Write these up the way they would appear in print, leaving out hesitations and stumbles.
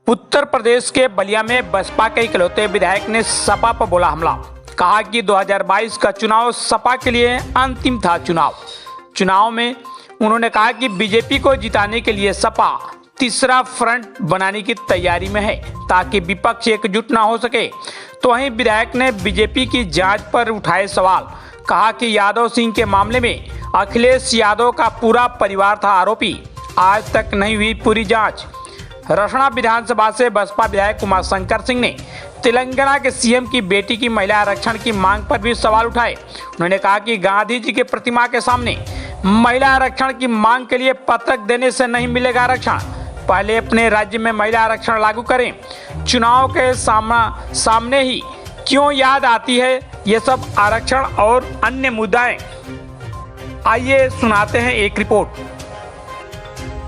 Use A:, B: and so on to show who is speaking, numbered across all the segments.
A: उत्तर प्रदेश के बलिया में बसपा के इकलौते विधायक ने सपा पर बोला हमला। कहा कि 2022 का चुनाव सपा के लिए अंतिम था। चुनाव में उन्होंने कहा कि बीजेपी को जिताने के लिए सपा तीसरा फ्रंट बनाने की तैयारी में है ताकि विपक्ष एकजुट न हो सके। तो वहीं विधायक ने बीजेपी की जांच पर उठाए सवाल। कहा कि यादव सिंह के मामले में अखिलेश यादव का पूरा परिवार था आरोपी, आज तक नहीं हुई पूरी जांच। रसना विधानसभा से बसपा विधायक उमाशंकर सिंह ने तेलंगाना के सीएम की बेटी की महिला आरक्षण की मांग पर भी सवाल उठाए। उन्होंने कहा कि गांधी जी की प्रतिमा के सामने महिला आरक्षण की मांग के लिए पत्रक देने से नहीं मिलेगा आरक्षण। पहले अपने राज्य में महिला आरक्षण लागू करें। चुनाव के सामने ही क्यों याद आती है ये सब आरक्षण और अन्य मुद्दाएं। आइए सुनाते हैं एक रिपोर्ट।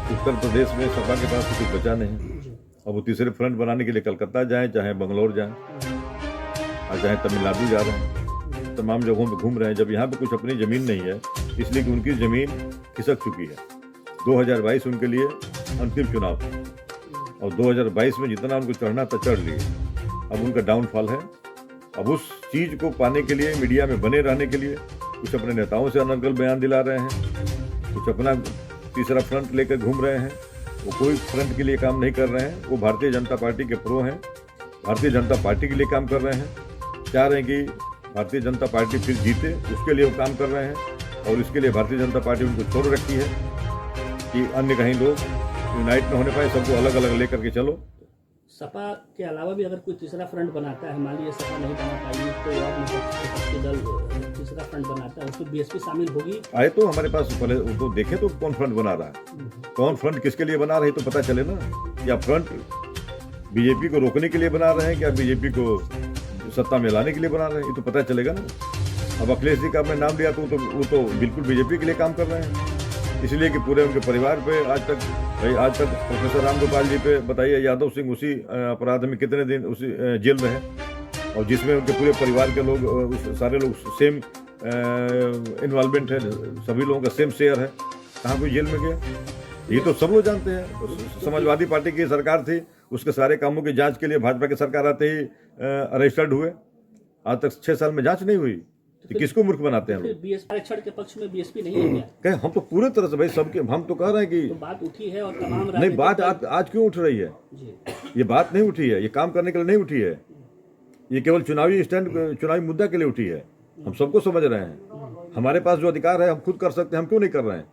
B: उत्तर प्रदेश में सपा के पास कुछ बचा नहीं। अब वो तीसरे फ्रंट बनाने के लिए कलकत्ता जाएं, चाहे बंगलौर जाएं, और चाहे तमिलनाडु जा रहे हैं, तमाम जगहों पे घूम रहे हैं। जब यहाँ पे कुछ अपनी ज़मीन नहीं है, इसलिए कि उनकी ज़मीन खिसक चुकी है। 2022 उनके लिए अंतिम चुनाव था और 2022 में जितना उनको चढ़ना था चढ़ लिए। अब उनका डाउनफॉल है। अब उस चीज़ को पाने के लिए, मीडिया में बने रहने के लिए कुछ अपने नेताओं से अनर्गल बयान दिला रहे हैं, कुछ अपना तीसरा फ्रंट लेकर घूम रहे हैं। वो कोई फ्रंट के लिए काम नहीं कर रहे हैं। वो भारतीय जनता पार्टी के प्रो हैं, भारतीय जनता पार्टी के लिए काम कर रहे हैं। चाह रहे हैं कि भारतीय जनता पार्टी फिर जीते, उसके लिए वो काम कर रहे हैं। और इसके लिए भारतीय जनता पार्टी उनको छोड़ रखी है कि अन्य कहीं लोग यूनाइट न होने पाए, सबको अलग अलग लेकर के चलो।
C: सपा के अलावा भी अगर कोई तीसरा फ्रंट बनाता है, मान लीजिए सपा नहीं बना पाई, कोई और विपक्षी दल तीसरा फ्रंट बनाता है, उसमें बीएसपी शामिल होगी।
B: आए तो हमारे पास पहले तो देखे तो कौन फ्रंट बना रहा है, कौन फ्रंट किसके लिए बना रहे तो पता चले ना। या फ्रंट बीजेपी को रोकने के लिए बना रहे हैं, क्या बीजेपी को सत्ता में लाने के लिए बना रहे हैं, ये तो पता चलेगा ना। अब अखिलेश जी का आपने नाम लिया तो वो तो बिल्कुल बीजेपी के लिए काम कर रहे हैं, इसलिए कि पूरे उनके परिवार पे आज तक प्रोफेसर रामगोपाल जी पे बताइए, यादव सिंह उसी अपराध में कितने दिन उसी जेल में है, और जिसमें उनके पूरे परिवार के लोग सारे लोग सेम इन्वॉल्वमेंट है, सभी लोगों का सेम शेयर है। कहाँ कोई जेल में गया, ये तो सब लोग जानते हैं। समाजवादी पार्टी की सरकार थी, उसके सारे कामों की जांच के लिए भाजपा की सरकार आते ही अरेस्टेड हुए। आज तक 6 साल में जांच नहीं हुई, तो किसको मूर्ख बनाते हैं लोग।
C: आरक्षण के पक्ष में बीएसपी नहीं है क्या?
B: कहे हम तो पूरे तरह से भाई सबके, हम तो कह रहे हैं कि
C: तो बात उठी है और तमाम
B: नहीं, बात आज क्यों उठ रही है
C: जी।
B: ये बात नहीं उठी है, ये काम करने के लिए नहीं उठी है, ये केवल चुनावी मुद्दा के लिए उठी है। हम सबको समझ रहे हैं, हमारे पास जो अधिकार है हम खुद कर सकते हैं, हम क्यों नहीं कर रहे हैं।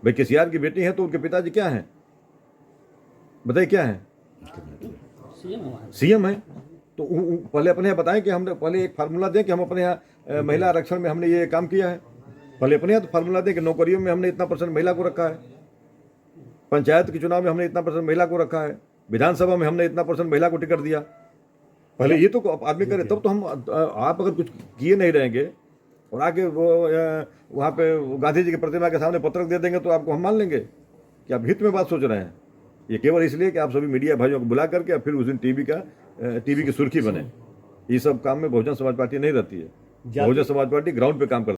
B: भाई केसीआर की बेटी है तो उनके पिताजी क्या हैं बताइए, क्या है, सीएम है। तो पहले अपने यहाँ बताएं कि हमने पहले एक फार्मूला दें कि हम अपने यहाँ महिला आरक्षण में हमने ये काम किया है। पहले अपने यहाँ तो फार्मूला दें कि नौकरियों में हमने इतना % महिला को रखा है, पंचायत के चुनाव में हमने इतना % महिला को रखा है, विधानसभा में हमने इतना % महिला को टिकट दिया। पहले ये तो आदमी करे, तब तो हम। आप अगर कुछ किए नहीं रहेंगे और आके वो वहाँ पे गांधी जी की प्रतिमा के सामने पत्रक दे देंगे तो आपको हम मान लेंगे कि आप हित में बात सोच रहे हैं। ये केवल इसलिए कि आप सभी मीडिया भाइयों को बुला करके फिर उस दिन टीवी की सुर्खी बने। ये सब काम में बहुजन समाज पार्टी नहीं रहती है। बहुजन समाज पार्टी ग्राउंड पे काम करती है।